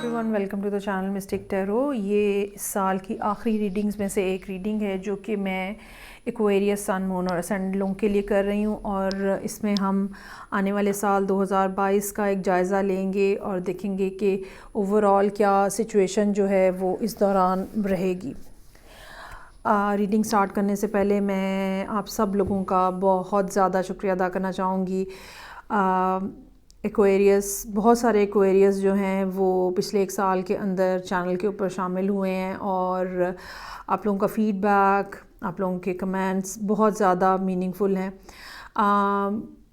Everyone, welcome to the channel mystic tarot. ये इस साल की आखिरी रीडिंग्स में से एक रीडिंग है जो कि मैं एक्वेरियस, सन, मून और असेंडेंट लोगों के लिए कर रही हूँ। और इसमें हम आने वाले साल 2022 का एक जायज़ा लेंगे और देखेंगे कि ओवरऑल क्या सिचुएशन जो है वो इस दौरान रहेगी। रीडिंग स्टार्ट करने से पहले मैं आप सब लोगों का बहुत ज़्यादा शुक्रिया अदा करना चाहूँगी। एक्वेरियस, बहुत सारे एक्वेरियस जो हैं वो पिछले एक साल के अंदर चैनल के ऊपर शामिल हुए हैं और आप लोगों का फ़ीडबैक, आप लोगों के कमेंट्स बहुत ज़्यादा मीनिंगफुल हैं।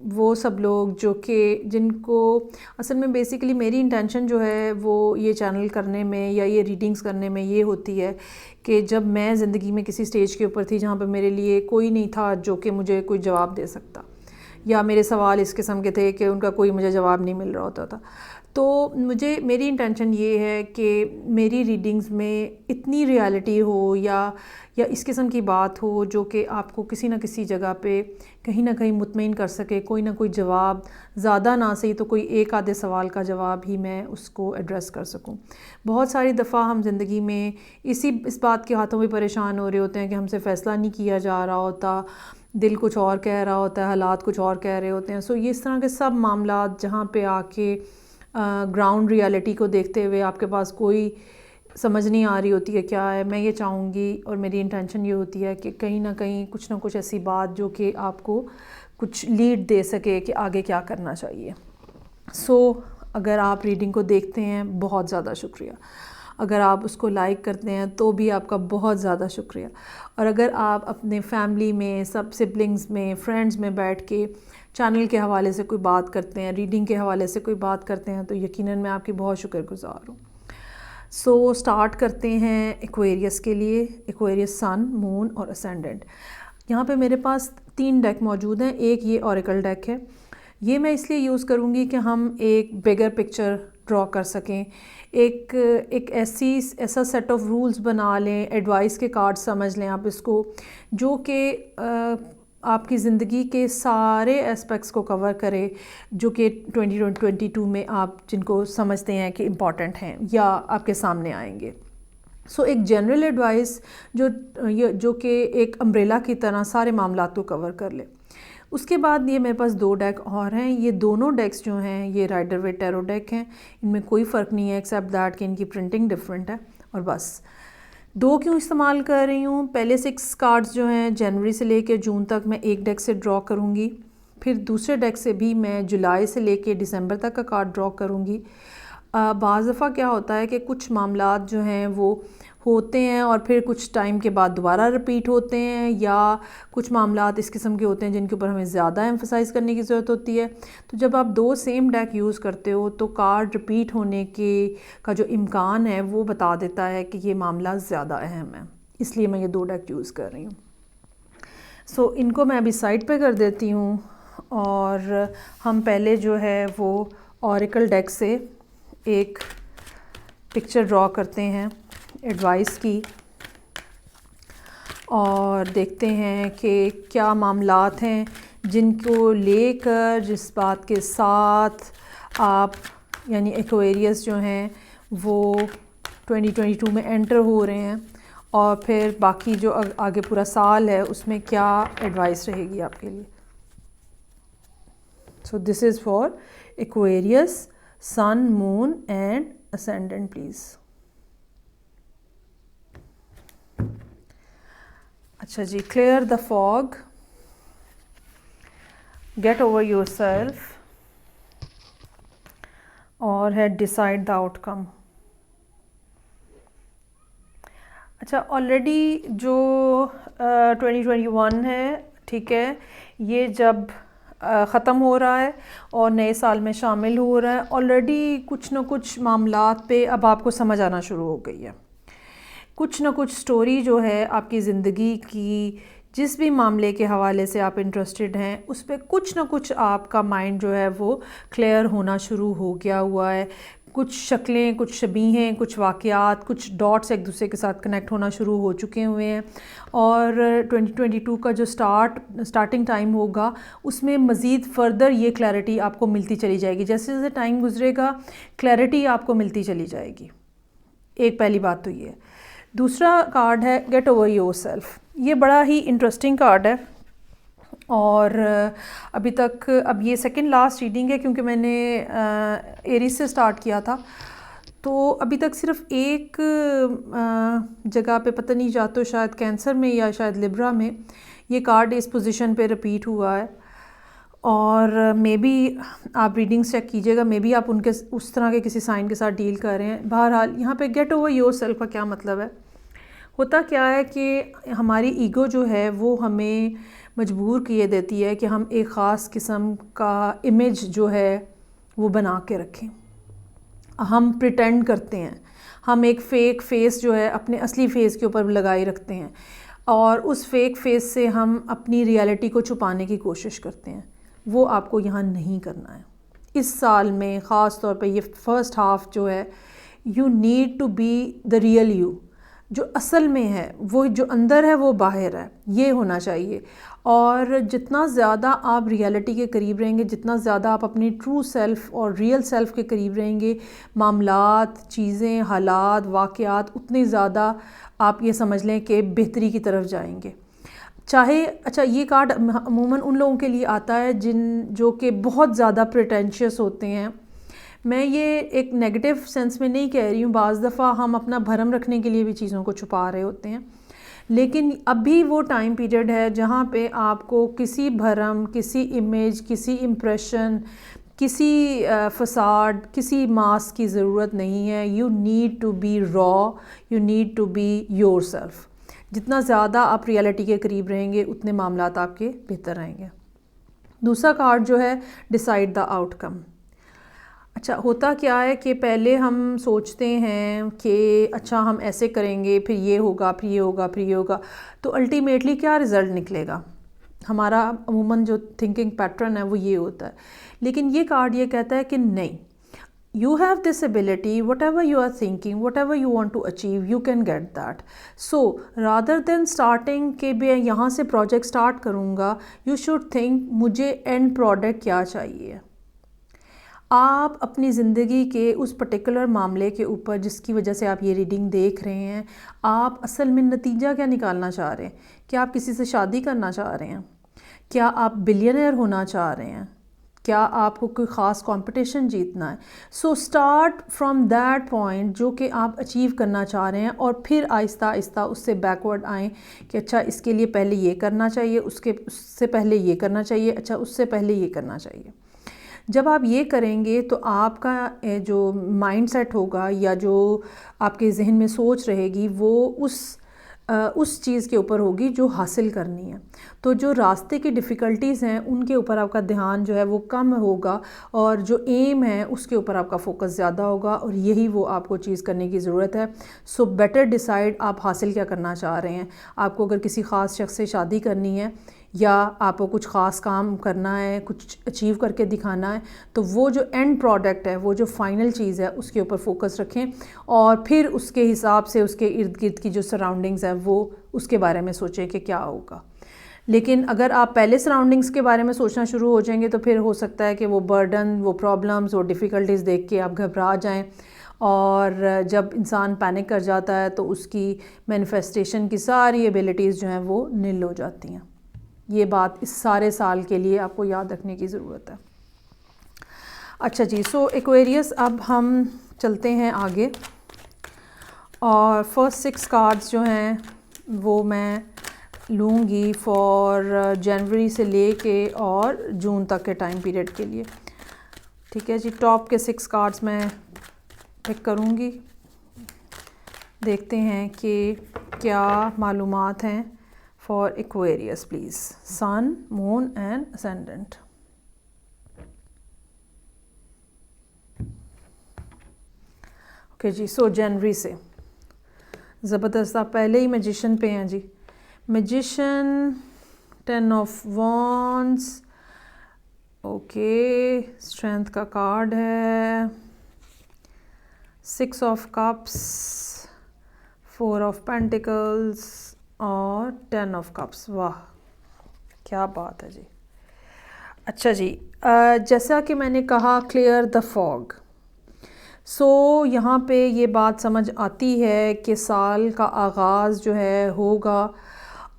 वो सब लोग जो कि जिनको असल में बेसिकली मेरी इंटेंशन जो है वो ये चैनल करने में या ये रीडिंग्स करने में ये होती है कि जब मैं ज़िंदगी में किसी स्टेज के ऊपर थी जहाँ पर मेरे लिए कोई नहीं था जो कि मुझे कोई जवाब दे सकता, या मेरे सवाल इस किस्म के थे कि उनका कोई मुझे जवाब नहीं मिल रहा होता था। तो मेरी इंटेंशन ये है कि मेरी रीडिंग्स में इतनी रियलिटी हो या इस किस्म की बात हो जो कि आपको किसी न किसी जगह पे कहीं ना कहीं मुतमईन कर सके। कोई ना कोई जवाब, ज़्यादा ना सही तो कोई एक आधे सवाल का जवाब ही मैं उसको एड्रेस कर सकूं। बहुत सारी दफ़ा हम ज़िंदगी में इस बात के हाथों में परेशान हो रहे होते हैं कि हमसे फ़ैसला नहीं किया जा रहा होता, दिल कुछ और कह रहा होता है, हालात कुछ और कह रहे होते हैं। सो ये इस तरह के सब मामलात जहाँ पे आके ग्राउंड रियलिटी को देखते हुए आपके पास कोई समझ नहीं आ रही होती है क्या है, मैं ये चाहूँगी और मेरी इंटेंशन ये होती है कि कहीं ना कुछ ऐसी बात जो कि आपको कुछ लीड दे सके कि आगे क्या करना चाहिए। अगर आप रीडिंग को देखते हैं बहुत ज़्यादा शुक्रिया, अगर आप उसको लाइक करते हैं तो भी आपका बहुत ज़्यादा शुक्रिया, और अगर आप अपने फैमिली में, सब सिबलिंग्स में, फ्रेंड्स में बैठ के चैनल के हवाले से कोई बात करते हैं, रीडिंग के हवाले से कोई बात करते हैं, तो यकीनन मैं आपकी बहुत शुक्रगुज़ार हूँ। स्टार्ट करते हैं एक्वेरियस के लिए। एक्वेरियस, सन, मून और असेंडेंट। यहाँ पे मेरे पास 3 डेक मौजूद हैं। एक ये ऑरेकल डेक है, ये मैं इसलिए यूज़ करूँगी कि हम एक बिगर पिक्चर ड्रॉ कर सकें, एक ऐसा सेट ऑफ रूल्स बना लें, एडवाइस के कार्ड समझ लें आप इसको, जो कि आपकी ज़िंदगी के सारे एस्पेक्ट्स को कवर करे जो कि 2022 में आप जिनको समझते हैं कि इम्पॉर्टेंट हैं या आपके सामने आएंगे। एक जनरल एडवाइस जो कि एक अम्ब्रेला की तरह सारे मामलात को कवर कर ले। उसके बाद ये मेरे पास 2 डेक और हैं। ये दोनों डेक्स जो हैं ये राइडर वेट टैरो डेक हैं। इनमें कोई फ़र्क नहीं है एक्सेप्ट दैट कि इनकी प्रिंटिंग डिफरेंट है। और बस 2 क्यों इस्तेमाल कर रही हूँ, पहले 6 कार्ड्स जो हैं जनवरी से लेकर जून तक मैं एक डेक से ड्रॉ करूँगी, फिर दूसरे डेक से भी मैं जुलाई से लेकर दिसंबर तक का कार्ड ड्रॉ करूँगी। बाज़ दफ़ा क्या होता है कि कुछ मामलात जो हैं वो होते हैं और फिर कुछ टाइम के बाद दोबारा रिपीट होते हैं, या कुछ मामलात इस किस्म के होते हैं जिनके ऊपर हमें ज़्यादा एम्फसाइज़ करने की ज़रूरत होती है। तो जब आप 2 सेम डेक यूज़ करते हो तो कार्ड रिपीट होने का जो इम्कान है वो बता देता है कि ये मामला ज़्यादा अहम है, इसलिए मैं ये 2 डेक यूज़ कर रही हूँ। इनको मैं अभी साइड पे कर देती हूँ और हम पहले जो है वो ऑरेकल डेक से एक पिक्चर ड्रॉ करते हैं एडवाइस की, और देखते हैं कि क्या मामलात हैं जिनको लेकर, जिस बात के साथ आप यानी एक्वेरियस जो हैं वो 2022 में एंटर हो रहे हैं, और फिर बाकी जो आगे पूरा साल है उसमें क्या एडवाइस रहेगी आपके लिए। This is for Aquarius, sun, moon and ascendant please. अच्छा जी, clear the fog, get over yourself, और है डिसाइड द आउटकम। अच्छा, ऑलरेडी जो 2021 है, ठीक है, ये जब ख़त्म हो रहा है और नए साल में शामिल हो रहा है, ऑलरेडी कुछ ना कुछ मामलात पे अब आपको समझ आना शुरू हो गई है। कुछ ना कुछ स्टोरी जो है आपकी ज़िंदगी की, जिस भी मामले के हवाले से आप इंटरेस्टेड हैं उस पर कुछ ना कुछ आपका माइंड जो है वो क्लियर होना शुरू हो गया हुआ है। कुछ शक्लें, कुछ शबीहें, कुछ वाक़यात, कुछ डॉट्स एक दूसरे के साथ कनेक्ट होना शुरू हो चुके हुए हैं। और 2022 का जो स्टार्टिंग टाइम होगा उसमें मज़ीद फ़र्दर ये क्लैरिटी आपको मिलती चली जाएगी। जैसे जैसे टाइम गुजरेगा क्लैरिटी आपको मिलती चली जाएगी। एक पहली बात तो ये है। दूसरा कार्ड है गेट ओवर योरसेल्फ। ये बड़ा ही इंटरेस्टिंग कार्ड है और अभी तक अब ये सेकंड लास्ट रीडिंग है क्योंकि मैंने एरीज से स्टार्ट किया था, तो अभी तक सिर्फ एक जगह पे, पता नहीं या तो शायद कैंसर में या शायद लिब्रा में, ये कार्ड इस पोजीशन पे रिपीट हुआ है। और मे बी आप रीडिंग्स चेक कीजिएगा, मे बी आप उनके उस तरह के किसी साइन के साथ डील कर रहे हैं। बहरहाल यहाँ पे गेट ओवर योरसेल्फ का क्या मतलब है? होता क्या है कि हमारी ईगो जो है वो हमें मजबूर किए देती है कि हम एक ख़ास किस्म का इमेज जो है वो बना के रखें। हम प्रिटेंड करते हैं, हम एक फ़ेक फ़ेस जो है अपने असली फ़ेस के ऊपर लगाए रखते हैं और उस फ़ेक फ़ेस से हम अपनी रियलिटी को छुपाने की कोशिश करते हैं। वो आपको यहाँ नहीं करना है। इस साल में ख़ास तौर पे ये फ़र्स्ट हाफ़ जो है, you need to be the real you. जो असल में है, वो जो अंदर है वो बाहर है, ये होना चाहिए। और जितना ज़्यादा आप रियलिटी के करीब रहेंगे, जितना ज़्यादा आप अपनी ट्रू सेल्फ़ और रियल सेल्फ़ के करीब रहेंगे, मामलात, चीज़ें, हालात, वाक़यात, उतने ज़्यादा आप ये समझ लें कि बेहतरी की तरफ जाएंगे। चाहे अच्छा, ये कार्ड अमूमन उन लोगों के लिए आता है जो कि बहुत ज़्यादा प्रिटेंशियस होते हैं। मैं ये एक नेगेटिव सेंस में नहीं कह रही हूँ, बाज़ दफ़ा हम अपना भरम रखने के लिए भी चीज़ों को छुपा रहे होते हैं, लेकिन अभी वो टाइम पीरियड है जहाँ पे आपको किसी भरम, किसी इमेज, किसी इम्प्रेशन, किसी फसाड, किसी मास्क की ज़रूरत नहीं है। You need to be raw, you need to be yourself. जितना ज़्यादा आप रियलिटी के करीब रहेंगे उतने मामलात आपके बेहतर रहेंगे। दूसरा कार्ड जो है डिसाइड द आउटकम। अच्छा, होता क्या है कि पहले हम सोचते हैं कि अच्छा हम ऐसे करेंगे, फिर ये होगा, फिर ये होगा, फिर ये होगा, तो अल्टीमेटली क्या रिज़ल्ट निकलेगा? हमारा अमूमन जो थिंकिंग पैटर्न है वो ये होता है। लेकिन ये कार्ड ये कहता है कि नहीं, you have this ability, whatever you are thinking, whatever you want to achieve, you can get that. So rather than starting कि मैं यहाँ से प्रोजेक्ट स्टार्ट करूँगा, you should think मुझे एंड प्रोडक्ट क्या चाहिए। आप अपनी ज़िंदगी के उस पर्टिकुलर मामले के ऊपर जिसकी वजह से आप ये रीडिंग देख रहे हैं, आप असल में नतीजा क्या निकालना चाह रहे हैं? क्या आप किसी से शादी करना चाह रहे हैं? क्या आप बिलियनर होना चाह रहे हैं? क्या आपको कोई ख़ास कंपटीशन जीतना है? So start from that point जो कि आप अचीव करना चाह रहे हैं, और फिर आहिस्ता आहिस्ता उससे बैकवर्ड आएँ कि अच्छा इसके लिए पहले ये करना चाहिए, उससे पहले ये करना चाहिए, अच्छा उससे पहले ये करना चाहिए। जब आप ये करेंगे तो आपका जो माइंड सेट होगा या जो आपके जहन में सोच रहेगी वो उस चीज़ के ऊपर होगी जो हासिल करनी है। तो जो रास्ते की डिफ़िकल्टीज़ हैं उनके ऊपर आपका ध्यान जो है वो कम होगा, और जो एम है उसके ऊपर आपका फोकस ज़्यादा होगा, और यही वो आपको चीज़ करने की ज़रूरत है। सो बेटर डिसाइड आप हासिल क्या करना चाह रहे हैं। आपको अगर किसी ख़ास शख्स से शादी करनी है या आपको कुछ ख़ास काम करना है, कुछ अचीव करके दिखाना है, तो वो जो एंड प्रोडक्ट है, वो जो फाइनल चीज़ है उसके ऊपर फोकस रखें, और फिर उसके हिसाब से उसके इर्द गिर्द की जो सराउंडिंग्स है वो उसके बारे में सोचें कि क्या होगा। लेकिन अगर आप पहले सराउंडिंग्स के बारे में सोचना शुरू हो जाएंगे तो फिर हो सकता है कि वो बर्डन, वो प्रॉब्लम्स, वो डिफ़िकल्टीज़ देख के आप घबरा जाएं, और जब इंसान पैनिक कर जाता है तो उसकी मैनिफेस्टेशन की सारी एबिलिटीज़ जो हैं वो नील हो जाती हैं। ये बात इस सारे साल के लिए आपको याद रखने की ज़रूरत है। अच्छा जी, सो एक्वेरियस, अब हम चलते हैं आगे, और फर्स्ट 6 कार्ड्स जो हैं वो मैं लूँगी फॉर जनवरी से लेके और जून तक के टाइम पीरियड के लिए। ठीक है जी, टॉप के 6 कार्ड्स मैं पिक करूँगी। देखते हैं कि क्या मालूमात हैं for Aquarius please. Sun, moon and ascendant. Okay जी, सो जनवरी से ज़बरदस्त, आप पहले ही मैजिशियन पे हैं जी। Magician, 10 of wands, okay, strength का कार्ड है, 6 ऑफ कप्स, 4 ऑफ पेंटिकल्स और 10 ऑफ कप्स। वाह क्या बात है जी। अच्छा जी, जैसा कि मैंने कहा क्लियर द फॉग। सो यहाँ पे ये बात समझ आती है कि साल का आगाज़ जो है होगा,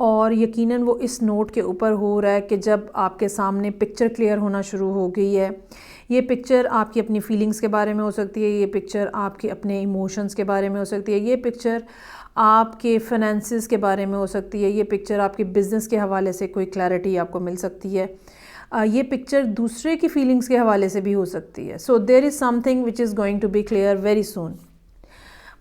और यकीनन वो इस नोट के ऊपर हो रहा है कि जब आपके सामने पिक्चर क्लियर होना शुरू हो गई है। ये पिक्चर आपकी अपनी फीलिंग्स के बारे में हो सकती है, ये पिक्चर आपके अपने इमोशंस के बारे में हो सकती है, ये पिक्चर आपके फाइनेंसेस के बारे में हो सकती है, ये पिक्चर आपके बिज़नेस के हवाले से कोई क्लैरिटी आपको मिल सकती है, ये पिक्चर दूसरे की फीलिंग्स के हवाले से भी हो सकती है। So there is something which is going to be clear very soon.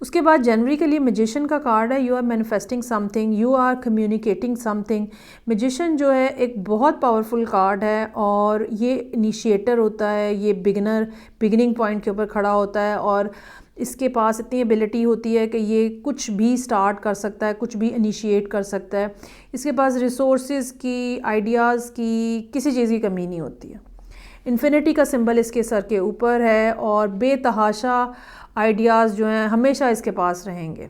उसके बाद जनवरी के लिए मैजिशियन का कार्ड है। You are manifesting something, you are communicating something. Magician जो है एक बहुत पावरफुल कार्ड है, और ये इनिशिएटर होता है, ये बिगिनिंग पॉइंट के ऊपर खड़ा होता है, और इसके पास इतनी एबिलिटी होती है कि ये कुछ भी स्टार्ट कर सकता है, कुछ भी इनिशिएट कर सकता है। इसके पास रिसोर्सेज की, आइडियाज़ की, किसी चीज़ की कमी नहीं होती है। इन्फिनिटी का सिंबल इसके सर के ऊपर है, और बेतहाशा आइडियाज़ जो हैं हमेशा इसके पास रहेंगे।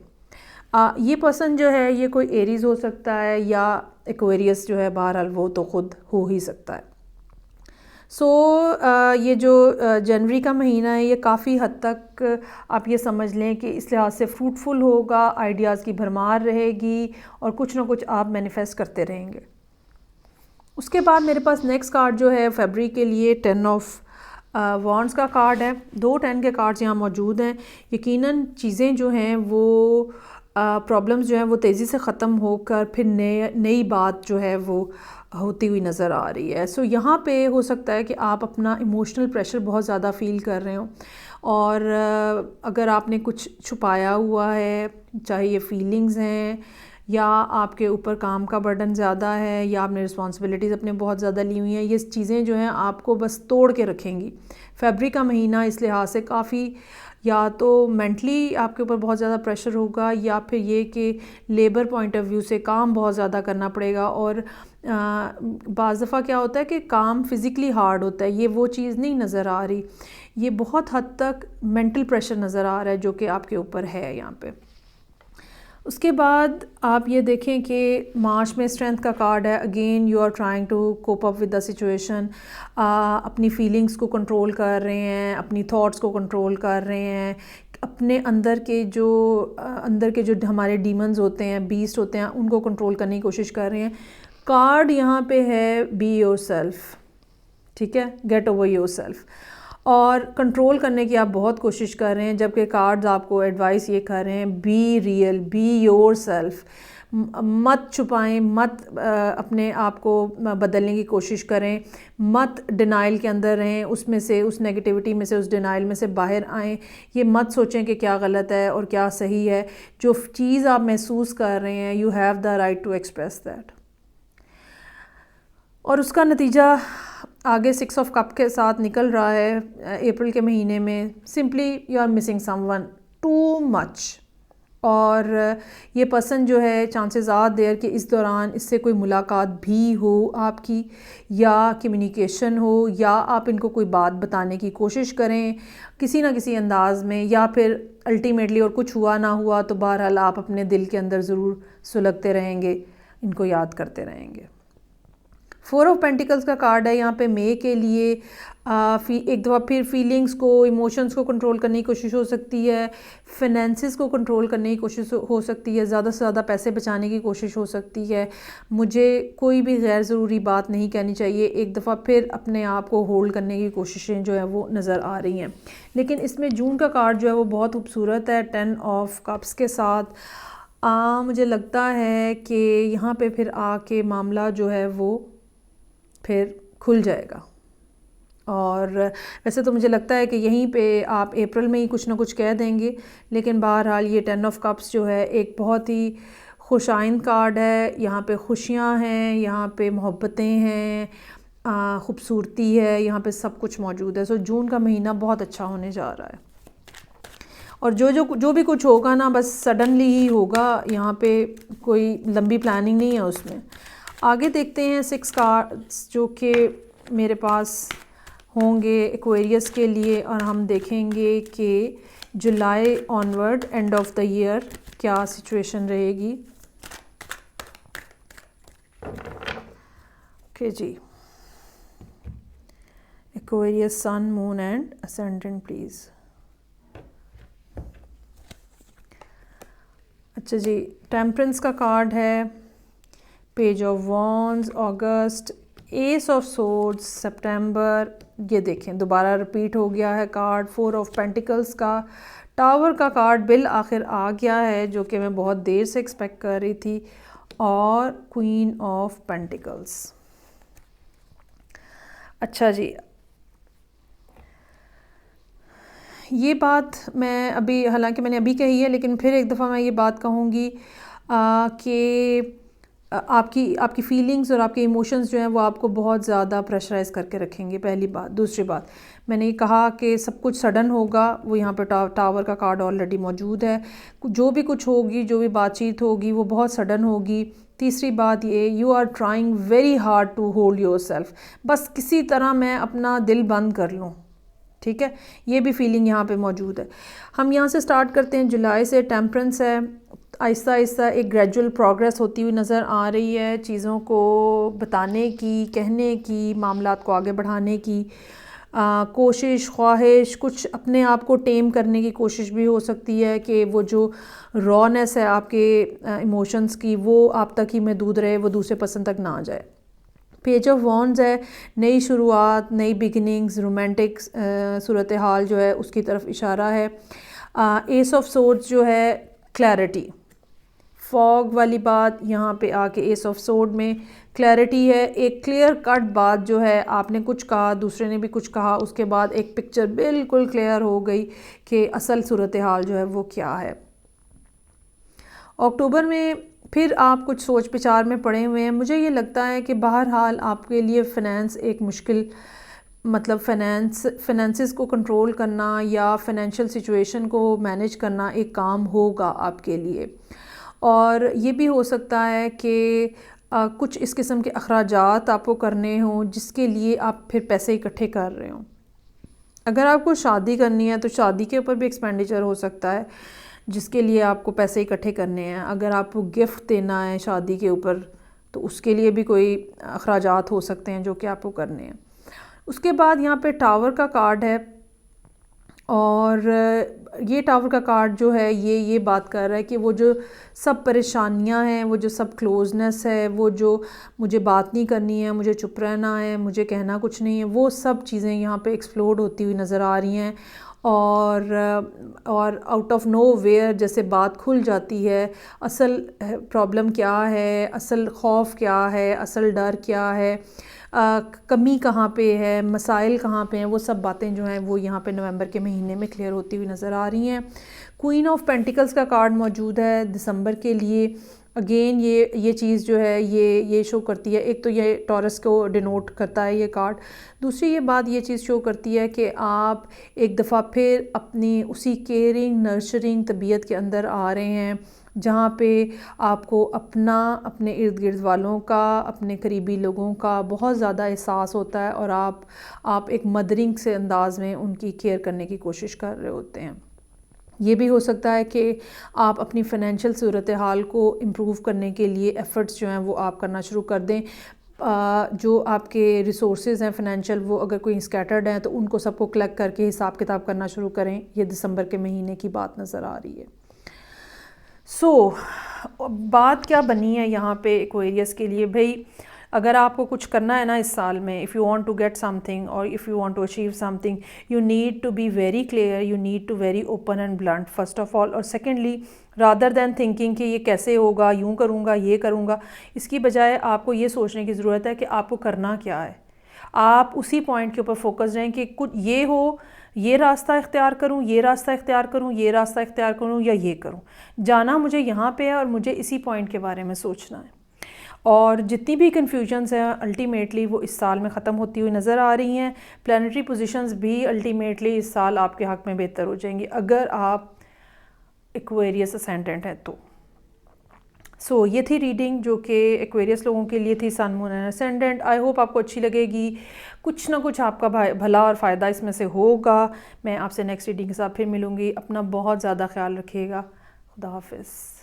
ये पर्सन जो है ये कोई एरीज़ हो सकता है या एक्वेरियस जो है, बहरहाल वो तो ख़ुद हो ही सकता है। सो ये जो जनवरी का महीना है ये काफ़ी हद तक आप ये समझ लें कि इस लिहाज से फ्रूटफुल होगा, आइडियाज़ की भरमार रहेगी, और कुछ ना कुछ आप मैनिफेस्ट करते रहेंगे। उसके बाद मेरे पास नेक्स्ट कार्ड जो है फरवरी के लिए 10 ऑफ वॉन्ड्स का कार्ड है। 2 10 के कार्ड्स यहाँ मौजूद हैं। यकीनन चीज़ें जो हैं वो प्रॉब्लम्स जो हैं वो तेज़ी से ख़त्म होकर फिर नई बात जो है वो होती हुई नज़र आ रही है। सो यहाँ पे हो सकता है कि आप अपना इमोशनल प्रेशर बहुत ज़्यादा फ़ील कर रहे हो, और अगर आपने कुछ छुपाया हुआ है, चाहे ये फीलिंग्स हैं या आपके ऊपर काम का बर्डन ज़्यादा है, या आपने रिस्पॉन्सिबिलिटीज़ अपने बहुत ज़्यादा ली हुई हैं, ये चीज़ें जो हैं आपको बस तोड़ के रखेंगी। फरवरी का महीना इस लिहाज से काफ़ी, या तो मेंटली आपके ऊपर बहुत ज़्यादा प्रेशर होगा, या फिर ये कि लेबर पॉइंट ऑफ व्यू से काम बहुत ज़्यादा करना पड़ेगा। और बाज़ दफ़ा क्या होता है कि काम फ़िज़िकली हार्ड होता है, ये वो चीज़ नहीं नज़र आ रही, ये बहुत हद तक मेंटल प्रेशर नज़र आ रहा है जो कि आपके ऊपर है यहाँ पे। उसके बाद आप ये देखें कि मार्च में स्ट्रेंथ का कार्ड है। Again you are trying to cope up with the situation. अपनी फीलिंग्स को कंट्रोल कर रहे हैं, अपनी थॉट्स को कंट्रोल कर रहे हैं, अपने अंदर के जो हमारे डीमंस होते हैं, बीस्ट होते हैं, उनको कंट्रोल करने की कोशिश कर रहे हैं। कार्ड यहाँ पे है बी योर सेल्फ, ठीक है, गेट ओवर योर सेल्फ, और कंट्रोल करने की आप बहुत कोशिश कर रहे हैं, जबकि कार्ड्स आपको एडवाइस ये कर रहे हैं be real, be your self. मत छुपाएं, मत अपने आप को बदलने की कोशिश करें, मत डिनाइल के अंदर रहें, उसमें से, उस नेगेटिविटी में से, उस डिनाइल में से बाहर आएं। ये मत सोचें कि क्या गलत है और क्या सही है। जो चीज़ आप महसूस कर रहे हैं, you have the right to express that, और उसका नतीजा आगे 6 ऑफ कप के साथ निकल रहा है अप्रैल के महीने में। Simply you are missing someone too much, और ये पर्सन जो है चांसेस आर देयर कि इस दौरान इससे कोई मुलाकात भी हो आपकी, या कम्युनिकेशन हो, या आप इनको कोई बात बताने की कोशिश करें किसी ना किसी अंदाज में, या फिर अल्टीमेटली और कुछ हुआ ना हुआ तो बहरहाल आप अपने दिल के अंदर ज़रूर सुलगते रहेंगे, इनको याद करते रहेंगे। 4 ऑफ पेंटिकल्स का कार्ड है यहाँ पे मई के लिए। एक दफ़ा फिर फीलिंग्स को, इमोशंस को कंट्रोल करने की कोशिश हो सकती है, फिनेंसेस को कंट्रोल करने की कोशिश हो सकती है, ज़्यादा से ज़्यादा पैसे बचाने की कोशिश हो सकती है। मुझे कोई भी गैर ज़रूरी बात नहीं कहनी चाहिए, एक दफ़ा फिर अपने आप को होल्ड करने की कोशिशें जो है वो नज़र आ रही हैं। लेकिन इसमें जून का कार्ड जो है वो बहुत खूबसूरत है 10 ऑफ कप्स के साथ। मुझे लगता है कि यहाँ पे फिर आके मामला जो है वो फिर खुल जाएगा, और वैसे तो मुझे लगता है कि यहीं पे आप अप्रैल में ही कुछ ना कुछ कह देंगे, लेकिन बहरहाल ये 10 ऑफ कप्स जो है एक बहुत ही खुशाइंद कार्ड है। यहाँ पे खुशियाँ हैं, यहाँ पे मोहब्बतें हैं, ख़ूबसूरती है, यहाँ पे सब कुछ मौजूद है। सो जून का महीना बहुत अच्छा होने जा रहा है, और जो भी कुछ होगा ना बस सडनली ही होगा, यहाँ पे कोई लंबी प्लानिंग नहीं है उसमें। आगे देखते हैं 6 कार्ड्स जो कि मेरे पास होंगे एक्वेरियस के लिए, और हम देखेंगे कि जुलाई onward end of the year क्या सिचुएशन रहेगी। ओके जी, Aquarius sun moon and ascendant please. अच्छा जी, टेम्परेंस का कार्ड है, पेज ऑफ वॉन्ड्स अगस्त, एस ऑफ सोर्ड्स सितंबर, ये देखें दोबारा रिपीट हो गया है कार्ड। 4 ऑफ पेंटिकल्स का, टावर का कार्ड बिल आखिर आ गया है जो कि मैं बहुत देर से एक्सपेक्ट कर रही थी, और क्वीन ऑफ पेंटिकल्स। अच्छा जी, ये बात मैं अभी, हालांकि मैंने अभी कही है, लेकिन फिर एक दफ़ा मैं ये बात कहूँगी कि आपकी फीलिंग्स और आपके इमोशंस जो हैं वो आपको बहुत ज़्यादा प्रेशराइज़ करके रखेंगे, पहली बात। दूसरी बात, मैंने ये कहा कि सब कुछ सडन होगा, वो यहाँ पे टावर का कार्ड ऑलरेडी मौजूद है। जो भी कुछ होगी, जो भी बातचीत होगी, वो बहुत सडन होगी। तीसरी बात ये, you are trying very hard to hold yourself, बस किसी तरह मैं अपना दिल बंद कर लूँ, ठीक है। ये भी फीलिंग यहाँ पे मौजूद है। हम यहाँ से स्टार्ट करते हैं, जुलाई से टेम्परेंस है, आहिस्ता आहिस्ता एक ग्रेजुअल प्रोग्रेस होती हुई नज़र आ रही है, चीज़ों को बताने की, कहने की, मामलात को आगे बढ़ाने की कोशिश, ख्वाहिश, कुछ अपने आप को टेम करने की कोशिश भी हो सकती है कि वो जो रॉनेस है आपके इमोशंस की, वो आप तक ही महदूद रहे, वो दूसरे पर्सन तक ना आ जाए। पेज ऑफ वॉन्ड्स है, नई शुरुआत, नई बिगिनिंग्स, रोमांटिक सूरत हाल जो है उसकी तरफ इशारा है। एस ऑफ सोर्ड्स जो है क्लैरिटी, फॉग वाली बात यहाँ पे आके एस ऑफ सोर्ड में क्लैरिटी है, एक क्लियर कट बात जो है, आपने कुछ कहा, दूसरे ने भी कुछ कहा, उसके बाद एक पिक्चर बिल्कुल क्लियर हो गई कि असल सूरत हाल जो है वो क्या है। अक्टूबर में फिर आप कुछ सोच विचार में पड़े हुए हैं। मुझे ये लगता है कि बहरहाल आपके लिए फ़ाइनेंस एक मुश्किल, मतलब फाइनेंसिस को कंट्रोल करना या फाइनेंशियल सिचुएशन को मैनेज करना एक काम होगा आपके लिए। और ये भी हो सकता है कि कुछ इस किस्म के अखराजात आपको करने हों जिसके लिए आप फिर पैसे इकट्ठे कर रहे हों। अगर आपको शादी करनी है तो शादी के ऊपर भी एक्सपेंडिचर हो सकता है जिसके लिए आपको पैसे इकट्ठे करने हैं। अगर आपको गिफ्ट देना है शादी के ऊपर तो उसके लिए भी कोई अखराजात हो सकते हैं जो कि आपको करने हैं। उसके बाद यहाँ पे टावर का कार्ड है, और ये टावर का कार्ड जो है ये बात कर रहा है कि वो जो सब परेशानियां हैं, वो जो सब क्लोजनेस है, वो जो मुझे बात नहीं करनी है, मुझे चुप रहना है, मुझे कहना कुछ नहीं है, वो सब चीज़ें यहाँ पे एक्सप्लोड होती हुई नज़र आ रही हैं। और आउट ऑफ नो वेयर जैसे बात खुल जाती है, असल प्रॉब्लम क्या है, असल खौफ क्या है, असल डर क्या है, कमी कहाँ पे है, मसाइल कहाँ पे हैं, वो सब बातें जो हैं वो यहाँ पे नवंबर के महीने में क्लियर होती हुई नज़र आ रही हैं। क्वीन ऑफ पेंटिकल्स का कार्ड मौजूद है दिसंबर के लिए। अगेन ये चीज़ जो है ये शो करती है, एक तो ये टॉरस को डिनोट करता है ये कार्ड, दूसरी ये बात ये चीज़ शो करती है कि आप एक दफ़ा फिर अपनी उसी केयरिंग नर्चरिंग तबीयत के अंदर आ रहे हैं जहाँ पे आपको अपने इर्द गिर्द वालों का, अपने करीबी लोगों का बहुत ज़्यादा एहसास होता है, और आप एक मदरिंग से अंदाज़ में उनकी केयर करने की कोशिश कर रहे होते हैं। ये भी हो सकता है कि आप अपनी फ़ाइनेंशियल सूरत हाल को इम्प्रूव करने के लिए एफ़र्ट्स जो हैं वो आप करना शुरू कर दें। जो आपके रिसोर्सेज हैं फ़ाइनेंशियल, वो अगर कोई स्कैटर्ड हैं तो उनको सबको कलेक्ट करके हिसाब किताब करना शुरू करें। ये दिसंबर के महीने की बात नज़र आ रही है। बात क्या बनी है यहाँ पे एक्वेरियस के लिए, भाई अगर आपको कुछ करना है ना इस साल में, if you want to get something और if you want to achieve something, you need to be very clear, you need to very open and blunt first of all. और सेकेंडली, रादर दैन थिंकिंग कि ये कैसे होगा, यूँ करूँगा, ये करूँगा, इसकी बजाय आपको ये सोचने की ज़रूरत है कि आपको करना क्या है। आप उसी पॉइंट के ऊपर फोकस रहें कि कुछ ये हो, ये रास्ता इख्तियार करूँ, ये रास्ता इख्तियार करूँ, ये रास्ता इख्तियार करूँ, या ये करूँ, जाना मुझे यहाँ पे है और मुझे इसी पॉइंट के बारे में सोचना है। और जितनी भी कन्फ्यूजन्स हैं अल्टीमेटली वो इस साल में ख़त्म होती हुई नज़र आ रही हैं। प्लानिटरी पोजीशंस भी अल्टीमेटली इस साल आपके हक़ में बेहतर हो जाएंगी अगर आप एक्वेरियस असेंडेंट हैं तो। सो ये थी रीडिंग जो कि एक्वेरियस लोगों के लिए थी, sun moon and ascendant. I hope आपको अच्छी लगेगी, कुछ ना कुछ आपका भला और फ़ायदा इसमें से होगा। मैं आपसे नेक्स्ट रीडिंग के साथ फिर मिलूँगी। अपना बहुत ज़्यादा ख्याल रखिएगा। खुदा हाफिज़।